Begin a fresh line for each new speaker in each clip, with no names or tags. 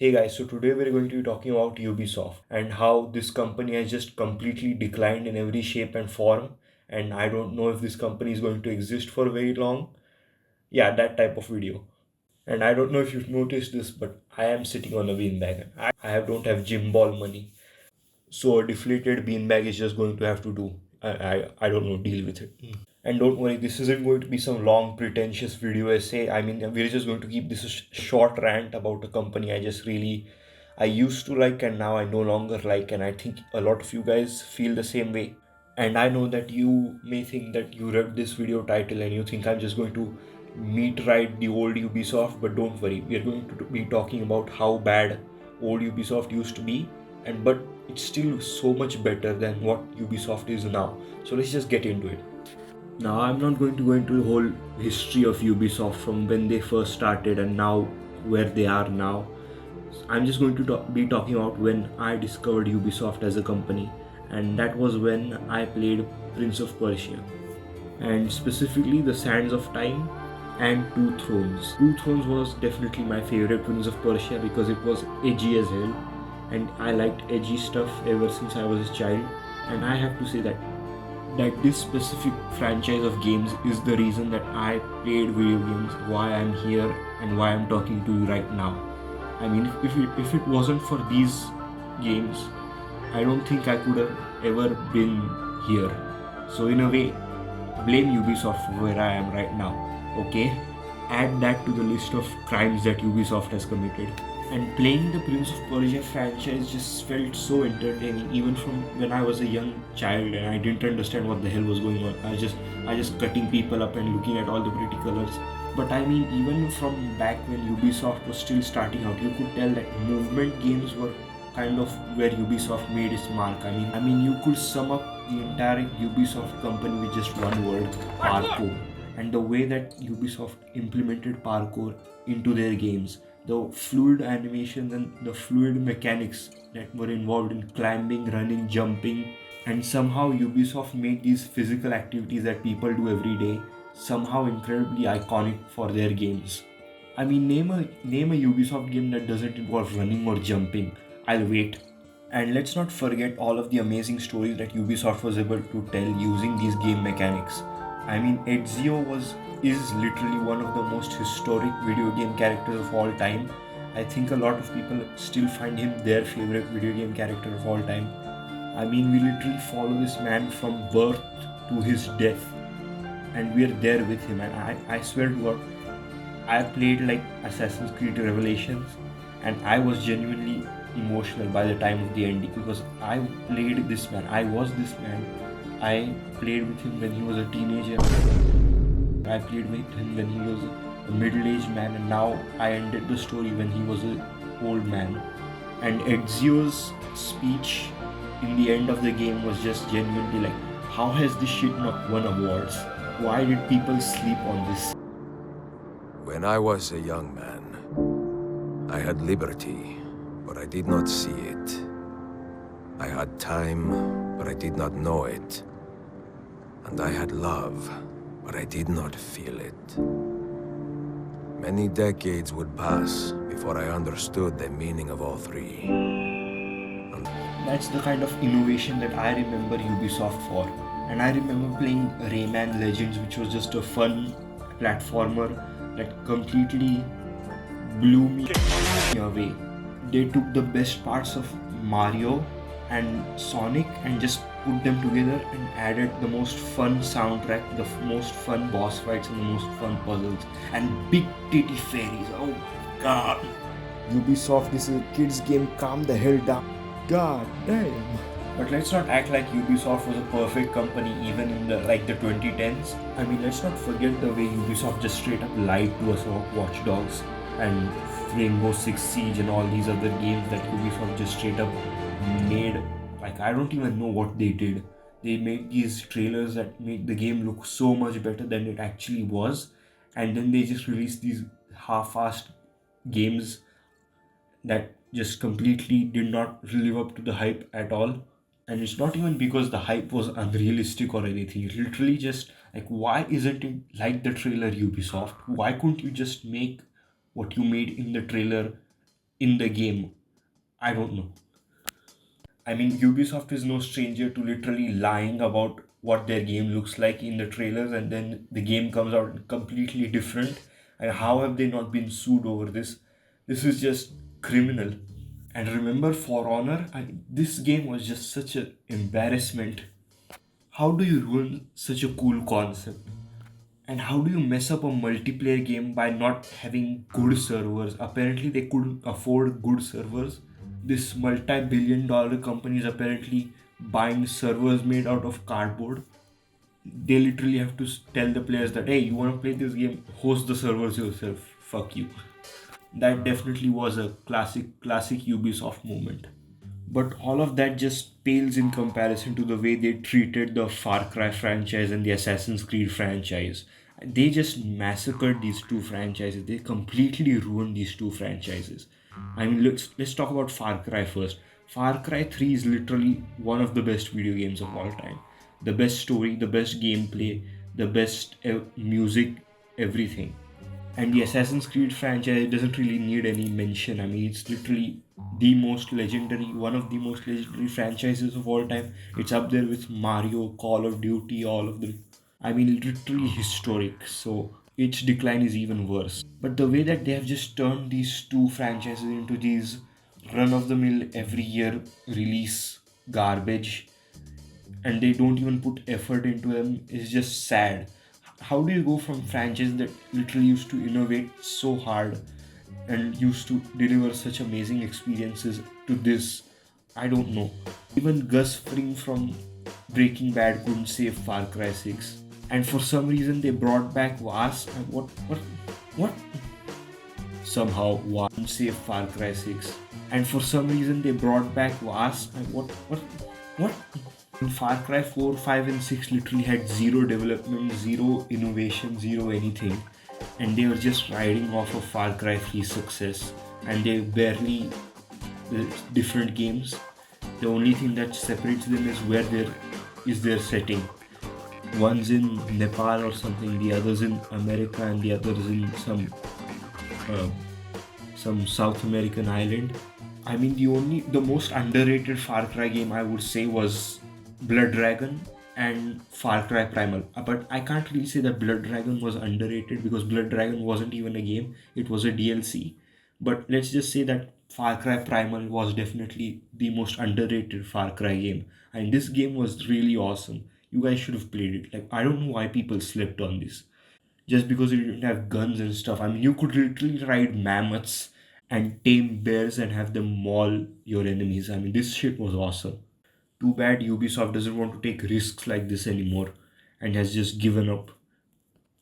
Hey guys, so today we're going to be talking about Ubisoft and how this company has just completely declined in every shape and form. And I don't know if this company is going to exist for very long. Yeah, that type of video. And I don't know if you've noticed this, but I am sitting on a beanbag. Don't have gym ball money. So a deflated beanbag is just going to have to do. I don't know, deal with it. And don't worry, this isn't going to be some long, pretentious video essay. I mean, we're just going to keep this a short rant about a company I used to like and now I no longer like. And I think a lot of you guys feel the same way. And I know that you may think that you read this video title and you think I'm just going to meet right the old Ubisoft, but don't worry, we are going to be talking about how bad old Ubisoft used to be, and but it's still so much better than what Ubisoft is now. So let's just get into it. Now, I'm not going to go into the whole history of Ubisoft from when they first started and now where they are now. I'm just going to be talking about when I discovered Ubisoft as a company, and that was when I played Prince of Persia, and specifically The Sands of Time and Two Thrones. Two Thrones was definitely my favorite Prince of Persia because it was edgy as hell, and I liked edgy stuff ever since I was a child. And I have to say that this specific franchise of games is the reason that I played video games, why I'm here, and why I'm talking to you right now. I mean, if it wasn't for these games, I don't think I could have ever been here. So, in a way, blame Ubisoft for where I am right now. Okay? Add that to the list of crimes that Ubisoft has committed. And playing the Prince of Persia franchise just felt so entertaining, even from when I was a young child and I didn't understand what the hell was going on. I just cutting people up and looking at all the pretty colors. But I mean, even from back when Ubisoft was still starting out, you could tell that movement games were kind of where Ubisoft made its mark. I mean, you could sum up the entire Ubisoft company with just one word: parkour. And the way that Ubisoft implemented parkour into their games, the fluid animation and the fluid mechanics that were involved in climbing, running, jumping, and somehow Ubisoft made these physical activities that people do every day somehow incredibly iconic for their games. I mean, name a Ubisoft game that doesn't involve running or jumping. I'll wait. And let's not forget all of the amazing stories that Ubisoft was able to tell using these game mechanics. I mean, Ezio is literally one of the most historic video game characters of all time. I think a lot of people still find him their favorite video game character of all time. I mean, we literally follow this man from birth to his death, and we're there with him. And I swear to God, I played like Assassin's Creed Revelations, and I was genuinely emotional by the time of the ending because I played this man. I was this man. I played with him when he was a teenager. I played with him when he was a middle-aged man, and now I ended the story when he was an old man. And Ezio's speech in the end of the game was just genuinely like, how has this shit not won awards? Why did people sleep on this?
When I was a young man, I had liberty, but I did not see it. I had time, but I did not know it. And I had love, but I did not feel it. Many decades would pass before I understood the meaning of all three.
That's the kind of innovation that I remember Ubisoft for. And I remember playing Rayman Legends, which was just a fun platformer that completely blew me away. They took the best parts of Mario and Sonic and just put them together and added the most fun soundtrack, the most fun boss fights, and the most fun puzzles. And big titty fairies. Oh my god. Ubisoft, this is a kids game, calm the hell down. God damn. But let's not act like Ubisoft was a perfect company even in the 2010s. I mean, let's not forget the way Ubisoft just straight up lied to us about Watch Dogs and Rainbow Six Siege and all these other games that Ubisoft just straight up made. Like, I don't even know what they did. They made these trailers that made the game look so much better than it actually was, and then they just released these half-assed games that just completely did not live up to the hype at all. And it's not even because the hype was unrealistic or anything. It's literally just like, why isn't it like the trailer, Ubisoft? Why couldn't you just make what you made in the trailer in the game. I don't know. I mean, Ubisoft is no stranger to literally lying about what their game looks like in the trailers, and then the game comes out completely different. And how have they not been sued over this? This is just criminal. And remember For Honor? This game was just such an embarrassment. How do you ruin such a cool concept? And how do you mess up a multiplayer game by not having good servers? Apparently, they couldn't afford good servers. This multi-billion dollar company is apparently buying servers made out of cardboard. They literally have to tell the players that, hey, you want to play this game, host the servers yourself. Fuck you. That definitely was a classic Ubisoft moment. But all of that just pales in comparison to the way they treated the Far Cry franchise and the Assassin's Creed franchise. They just massacred these two franchises. They completely ruined these two franchises. I mean, let's talk about Far Cry first. Far Cry 3 is literally one of the best video games of all time. The best story, the best gameplay, the best music, everything. And the Assassin's Creed franchise doesn't really need any mention. I mean, it's literally the most legendary, one of the most legendary franchises of all time. It's up there with Mario, Call of Duty, all of them. I mean, literally historic. So its decline is even worse. But the way that they have just turned these two franchises into these run of the mill every year release garbage, and they don't even put effort into them is just sad. How do you go from franchise that literally used to innovate so hard and used to deliver such amazing experiences to this? I don't know. Even Gus Fring from Breaking Bad couldn't save Far Cry 6. And for some reason they brought back Vas. What? Somehow Vas couldn't save Far Cry 6. And for some reason they brought back Vas. What? In Far Cry 4, 5, and 6 literally had zero development, zero innovation, zero anything. And they were just riding off of Far Cry 3's success. And they barely different games. The only thing that separates them is where there is their setting. One's in Nepal or something, the other's in America, and the other's in uh, some South American island. I mean, the most underrated Far Cry game I would say was Blood Dragon and Far Cry Primal. But I can't really say that Blood Dragon was underrated because Blood Dragon wasn't even a game, it was a DLC. But let's just say that Far Cry Primal was definitely the most underrated Far Cry game. And this game was really awesome. You guys should have played it. Like, I don't know why people slept on this. Just because you didn't have guns and stuff. I mean, you could literally ride mammoths and tame bears and have them maul your enemies. I mean, this shit was awesome. Too bad Ubisoft doesn't want to take risks like this anymore and has just given up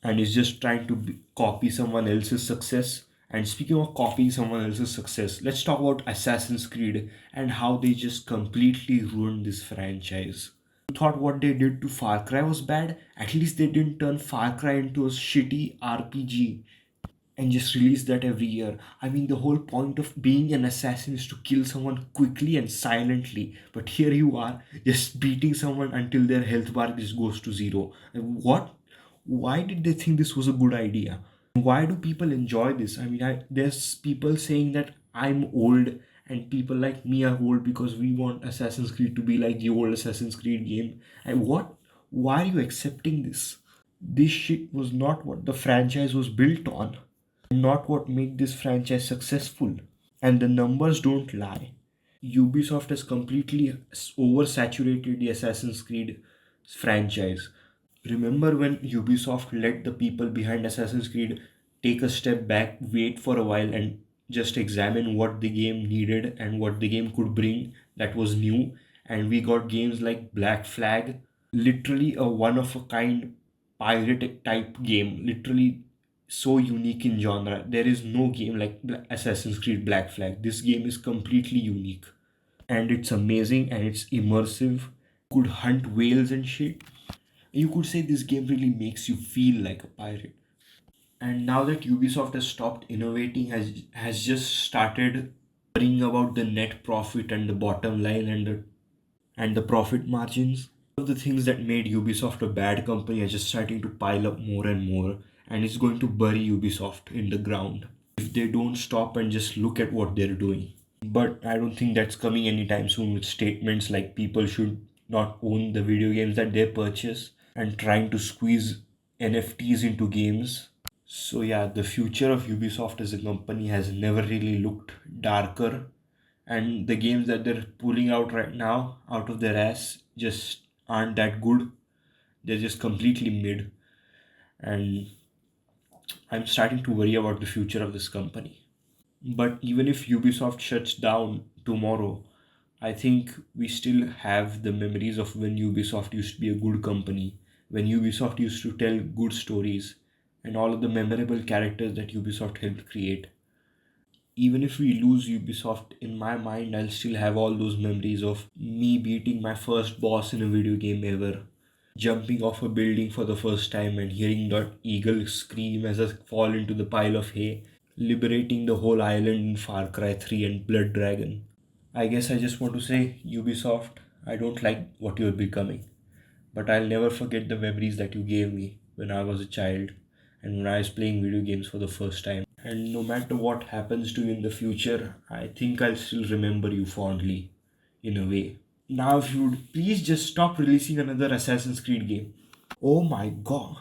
and is just trying to copy someone else's success. And speaking of copying someone else's success, let's talk about Assassin's Creed and how they just completely ruined this franchise. You thought what they did to Far Cry was bad? At least they didn't turn Far Cry into a shitty RPG and just release that every year. I mean, the whole point of being an assassin is to kill someone quickly and silently. But here you are, just beating someone until their health bar just goes to zero. And what? Why did they think this was a good idea? Why do people enjoy this? I mean, there's people saying that I'm old and people like me are old because we want Assassin's Creed to be like the old Assassin's Creed game. And what? Why are you accepting this? This shit was not what the franchise was built on, not what made this franchise successful. And the numbers don't lie. Ubisoft has completely oversaturated the Assassin's Creed franchise. Remember when Ubisoft let the people behind Assassin's Creed take a step back, wait for a while, and just examine what the game needed and what the game could bring that was new? And we got games like Black Flag, literally a one of a kind pirate type game, literally so unique in genre. There is no game like Assassin's Creed Black Flag. This game is completely unique and it's amazing and it's immersive. Could hunt whales and shit. You could say this game really makes you feel like a pirate. And now that Ubisoft has stopped innovating, has just started worrying about the net profit and the bottom line and the profit margins. Of the things that made Ubisoft a bad company are just starting to pile up more and more, and it's going to bury Ubisoft in the ground. if they don't stop and just look at what they're doing. But I don't think that's coming anytime soon with statements like people should not own the video games that they purchase and trying to squeeze NFTs into games. So, yeah, the future of Ubisoft as a company has never really looked darker, and the games that they're pulling out right now out of their ass just aren't that good. They're just completely mid, and I'm starting to worry about the future of this company. But even if Ubisoft shuts down tomorrow, I think we still have the memories of when Ubisoft used to be a good company, when Ubisoft used to tell good stories, and all of the memorable characters that Ubisoft helped create. Even if we lose Ubisoft, in my mind, I'll still have all those memories of me beating my first boss in a video game ever, jumping off a building for the first time and hearing that eagle scream as I fall into the pile of hay, liberating the whole island in Far Cry 3 and Blood Dragon. I guess I just want to say, Ubisoft, I don't like what you're becoming, but I'll never forget the memories that you gave me when I was a child and when I was playing video games for the first time. And no matter what happens to you in the future, I think I'll still remember you fondly, in a way. Now, if you would please just stop releasing another Assassin's Creed game. Oh my god.